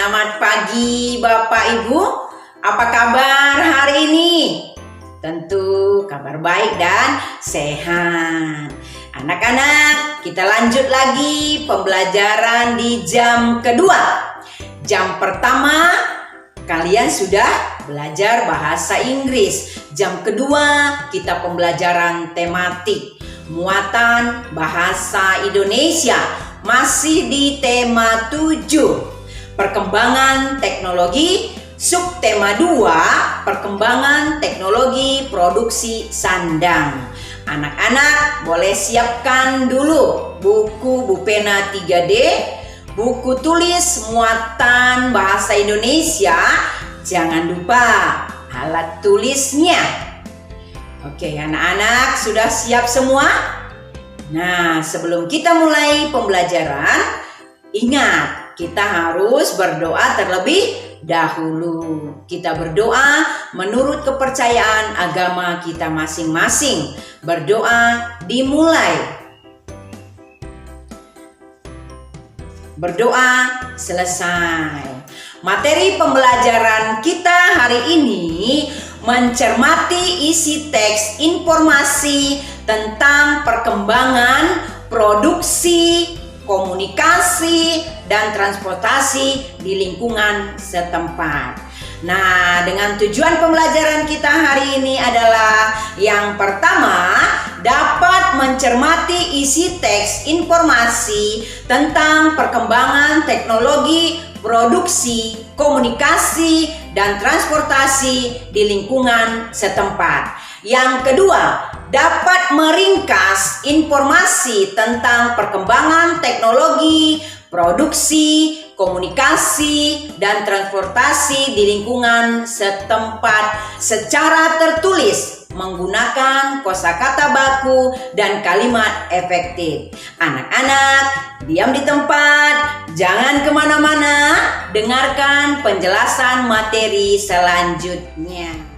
Selamat pagi Bapak Ibu, apa kabar hari ini? Tentu kabar baik dan sehat. Anak-anak, kita lanjut lagi pembelajaran di jam kedua. Jam pertama, kalian sudah belajar bahasa Inggris. Jam kedua, kita pembelajaran tematik, muatan bahasa Indonesia. Masih di tema 7, perkembangan teknologi. Subtema 2, perkembangan teknologi produksi sandang. Anak-anak boleh siapkan dulu buku Bupena 3D, buku tulis muatan bahasa Indonesia. Jangan lupa alat tulisnya. Oke, anak-anak sudah siap semua? Nah, sebelum kita mulai pembelajaran, ingat kita harus berdoa terlebih dahulu. Kita berdoa menurut kepercayaan agama kita masing-masing. Berdoa dimulai. Berdoa selesai. Materi pembelajaran kita hari ini mencermati isi teks informasi tentang perkembangan produksi, komunikasi, dan transportasi di lingkungan setempat. Nah, dengan tujuan pembelajaran kita hari ini adalah yang pertama, dapat mencermati isi teks informasi tentang perkembangan teknologi, produksi, komunikasi, dan transportasi di lingkungan setempat. Yang kedua, dapat meringkas informasi tentang perkembangan teknologi, produksi, komunikasi, dan transportasi di lingkungan setempat secara tertulis menggunakan kosakata baku dan kalimat efektif. Anak-anak, diam di tempat, jangan kemana-mana, dengarkan penjelasan materi selanjutnya.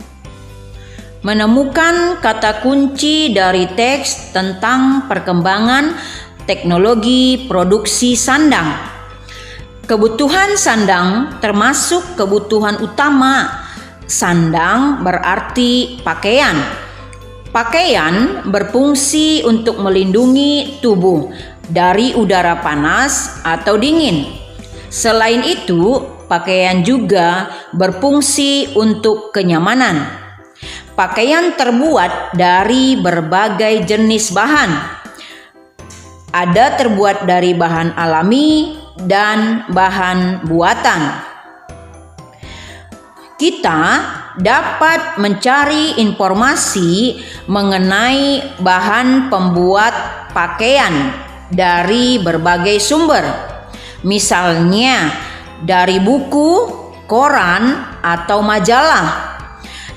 Menemukan kata kunci dari teks tentang perkembangan teknologi produksi sandang. Kebutuhan sandang termasuk kebutuhan utama. Sandang berarti pakaian. Pakaian berfungsi untuk melindungi tubuh dari udara panas atau dingin. Selain itu, pakaian juga berfungsi untuk kenyamanan. Pakaian terbuat dari berbagai jenis bahan. Ada terbuat dari bahan alami dan bahan buatan. Kita dapat mencari informasi mengenai bahan pembuat pakaian dari berbagai sumber. Misalnya dari buku, koran, atau majalah.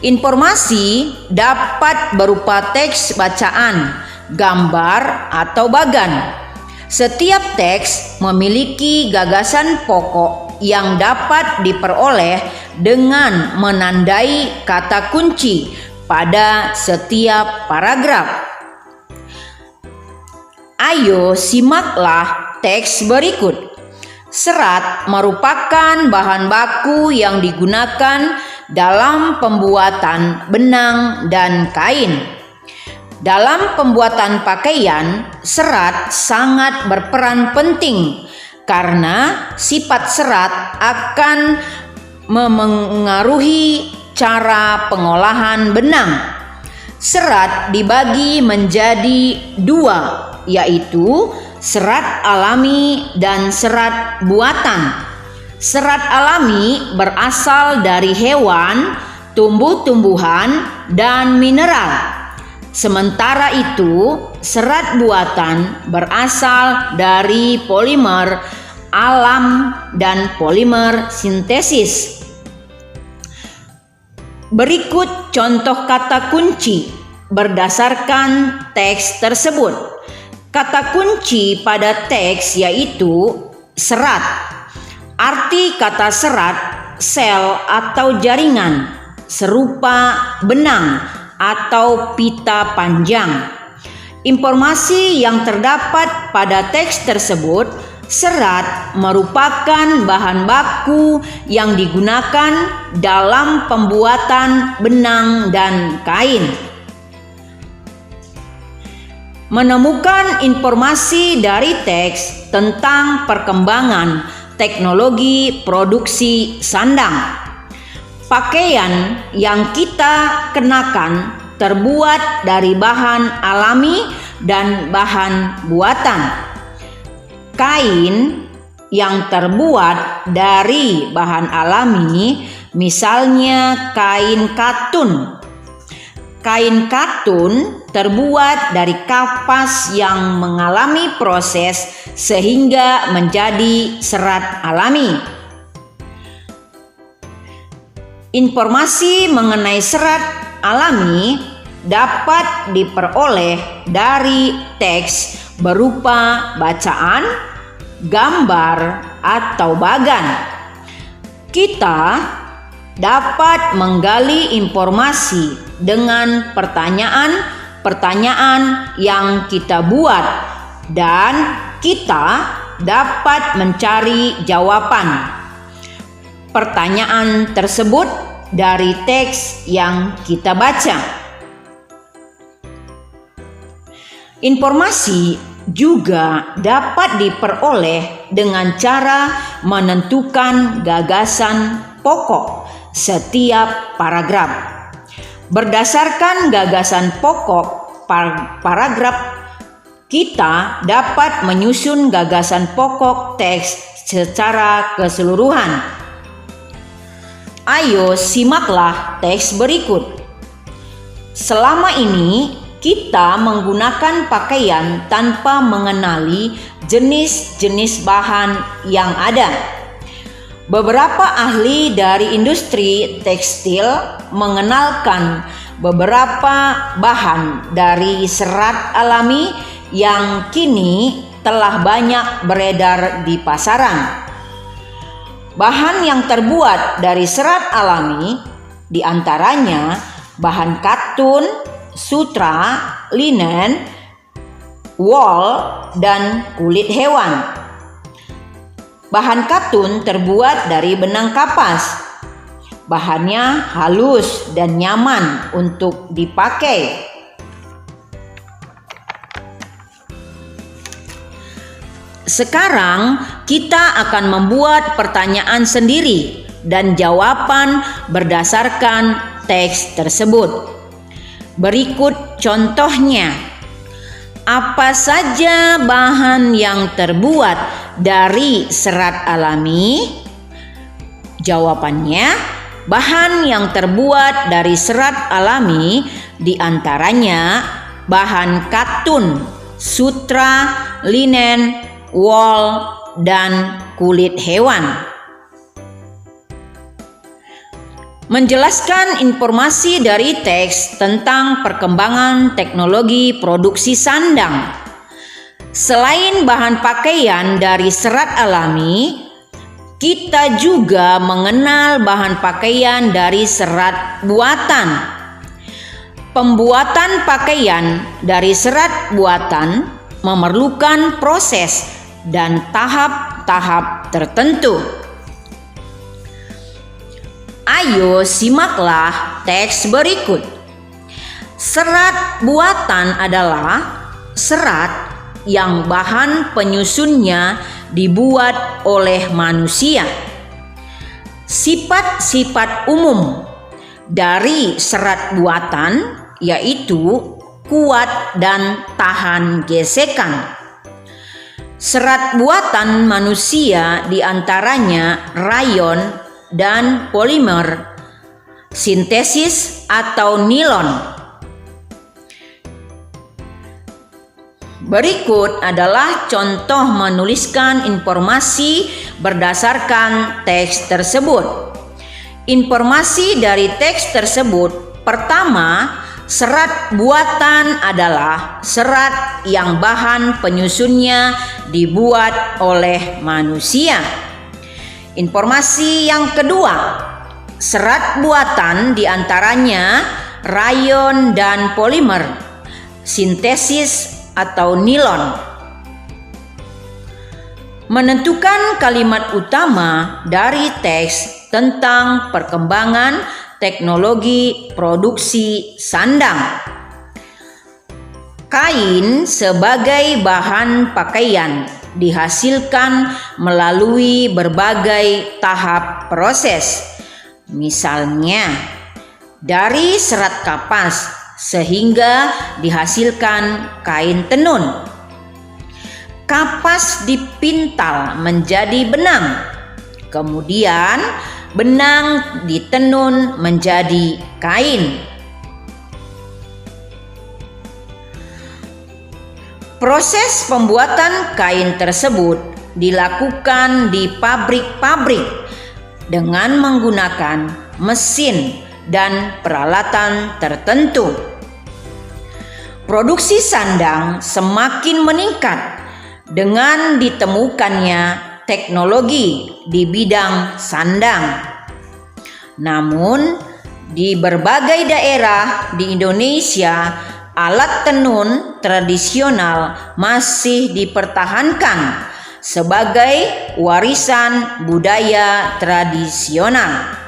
Informasi dapat berupa teks bacaan, gambar, atau bagan. Setiap teks memiliki gagasan pokok yang dapat diperoleh dengan menandai kata kunci pada setiap paragraf. Ayo simaklah teks berikut. Serat merupakan bahan baku yang digunakan dalam pembuatan benang dan kain. Dalam pembuatan pakaian, serat sangat berperan penting karena sifat serat akan memengaruhi cara pengolahan benang. Serat dibagi menjadi dua, yaitu serat alami dan serat buatan. Serat alami berasal dari hewan, tumbuh-tumbuhan, dan mineral. Sementara itu, serat buatan berasal dari polimer alam dan polimer sintesis. Berikut contoh kata kunci berdasarkan teks tersebut. Kata kunci pada teks yaitu serat. Arti kata serat, sel atau jaringan, serupa benang atau pita panjang. Informasi yang terdapat pada teks tersebut Serat merupakan bahan baku yang digunakan dalam pembuatan benang dan kain. Menemukan informasi dari teks tentang perkembangan teknologi produksi sandang. Pakaian yang kita kenakan terbuat dari bahan alami dan bahan buatan. Kain yang terbuat dari bahan alami, misalnya kain katun. Kain katun terbuat dari kapas yang mengalami proses sehingga menjadi serat alami. Informasi mengenai serat alami dapat diperoleh dari teks berupa bacaan, gambar, atau bagan. Kita dapat menggali informasi dengan pertanyaan-pertanyaan yang kita buat, dan kita dapat mencari jawaban pertanyaan tersebut dari teks yang kita baca. Informasi juga dapat diperoleh dengan cara menentukan gagasan pokok setiap paragraf. Berdasarkan gagasan pokok paragraf, kita dapat menyusun gagasan pokok teks secara keseluruhan. Ayo simaklah teks berikut. Selama ini kita menggunakan pakaian tanpa mengenali jenis-jenis bahan yang ada. Beberapa ahli dari industri tekstil mengenalkan beberapa bahan dari serat alami yang kini telah banyak beredar di pasaran. Bahan yang terbuat dari serat alami diantaranya bahan katun, sutra, linen, wool, dan kulit hewan. Bahan katun terbuat dari benang kapas. Bahannya halus dan nyaman untuk dipakai. Sekarang kita akan membuat pertanyaan sendiri dan jawaban berdasarkan teks tersebut. Berikut contohnya. Apa saja bahan yang terbuat dari serat alami? Jawabannya, bahan yang terbuat dari serat alami diantaranya bahan katun, sutra, linen, wool, dan kulit hewan. Menjelaskan informasi dari teks tentang perkembangan teknologi produksi sandang. Selain bahan pakaian dari serat alami, kita juga mengenal bahan pakaian dari serat buatan. Pembuatan pakaian dari serat buatan memerlukan proses dan tahap-tahap tertentu. Ayo simaklah teks berikut. Serat buatan adalah serat yang bahan penyusunnya dibuat oleh manusia. Sifat-sifat umum dari serat buatan yaitu kuat dan tahan gesekan. Serat buatan manusia diantaranya rayon dan polimer, sintesis atau nilon. Berikut adalah contoh menuliskan informasi berdasarkan teks tersebut. Informasi dari teks tersebut: pertama, serat buatan adalah serat yang bahan penyusunnya dibuat oleh manusia. Informasi yang kedua, serat buatan diantaranya rayon dan polimer, sintesis atau nilon. Menentukan kalimat utama dari teks tentang perkembangan teknologi produksi sandang. Kain sebagai bahan pakaian dihasilkan melalui berbagai tahap proses. Misalnya, dari serat kapas sehingga dihasilkan kain tenun. Kapas dipintal menjadi benang, kemudian benang ditenun menjadi kain. Proses pembuatan kain tersebut dilakukan di pabrik-pabrik dengan menggunakan mesin dan peralatan tertentu. Produksi sandang semakin meningkat dengan ditemukannya teknologi di bidang sandang. Namun, di berbagai daerah di Indonesia, alat tenun tradisional masih dipertahankan sebagai warisan budaya tradisional.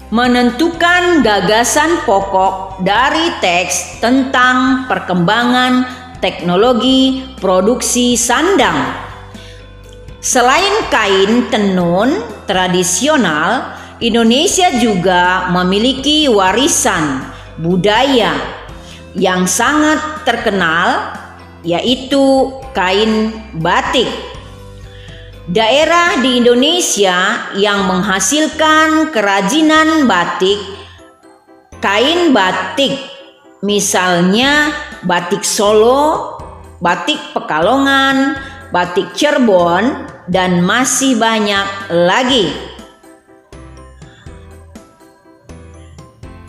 Menentukan gagasan pokok dari teks tentang perkembangan teknologi produksi sandang. Selain kain tenun tradisional, Indonesia juga memiliki warisan budaya yang sangat terkenal, yaitu kain batik. Daerah di Indonesia yang menghasilkan kerajinan batik, kain batik, misalnya batik Solo, batik Pekalongan, batik Cirebon, dan masih banyak lagi.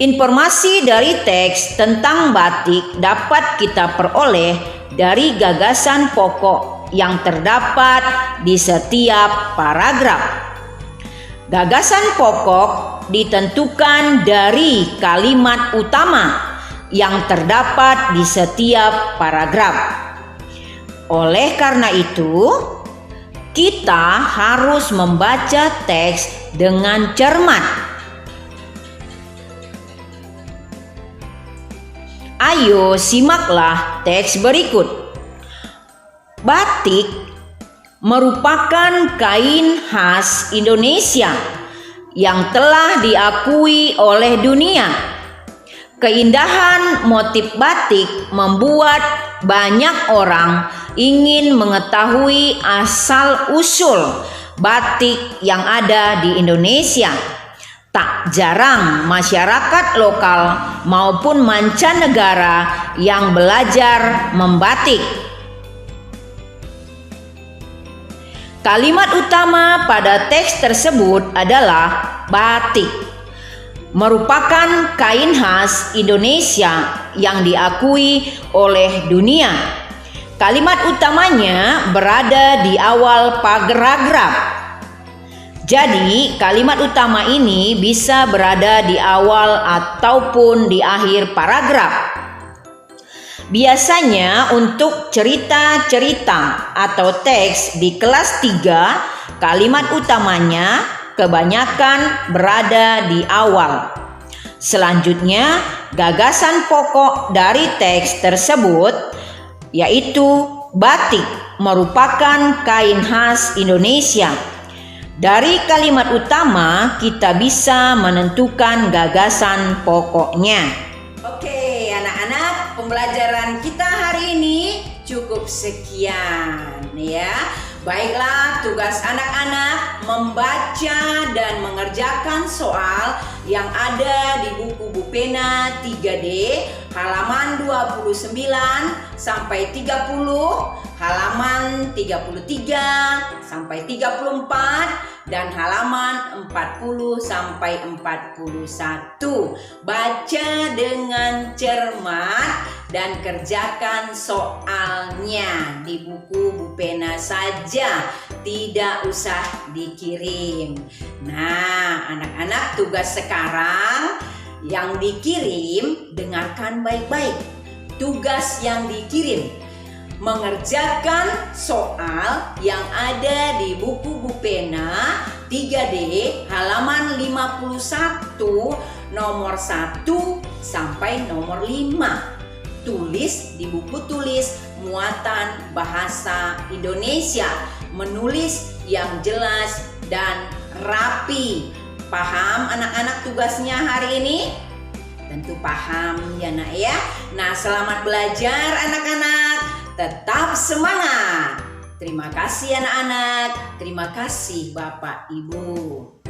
Informasi dari teks tentang batik dapat kita peroleh dari gagasan pokok yang terdapat di setiap paragraf. Gagasan pokok ditentukan dari kalimat utama yang terdapat di setiap paragraf. Oleh karena itu, kita harus membaca teks dengan cermat. Ayo simaklah teks berikut. Batik merupakan kain khas Indonesia yang telah diakui oleh dunia. Keindahan motif batik membuat banyak orang ingin mengetahui asal-usul batik yang ada di Indonesia. Tak jarang masyarakat lokal maupun mancanegara yang belajar membatik. Kalimat utama pada teks tersebut adalah batik. Merupakan kain khas Indonesia yang diakui oleh dunia. Kalimat utamanya berada di awal paragraf. Jadi, kalimat utama ini bisa berada di awal ataupun di akhir paragraf. Biasanya untuk cerita-cerita atau teks di kelas 3, kalimat utamanya kebanyakan berada di awal. Selanjutnya, gagasan pokok dari teks tersebut yaitu batik merupakan kain khas Indonesia. Dari kalimat utama kita bisa menentukan gagasan pokoknya. Oke, anak-anak, pembelajaran kita hari ini cukup sekian ya. Baiklah, tugas anak-anak membaca dan mengerjakan soal yang ada di buku Bu Pena 3D halaman 29 sampai 30, halaman 33 sampai 34 dan halaman 40 sampai 41. Baca dengan cermat dan kerjakan soalnya di buku Bu Pena saja, tidak usah dikirim. Nah, anak-anak, tugas sekarang yang dikirim, dengarkan baik-baik. Tugas yang dikirim, mengerjakan soal yang ada di buku Bu Pena 3D halaman 51 nomor 1 sampai nomor 5. Tulis di buku tulis muatan bahasa Indonesia, menulis yang jelas dan rapi. Paham anak-anak tugasnya hari ini? Tentu paham ya nak ya. Nah, selamat belajar anak-anak. Tetap semangat. Terima kasih anak-anak. Terima kasih Bapak Ibu.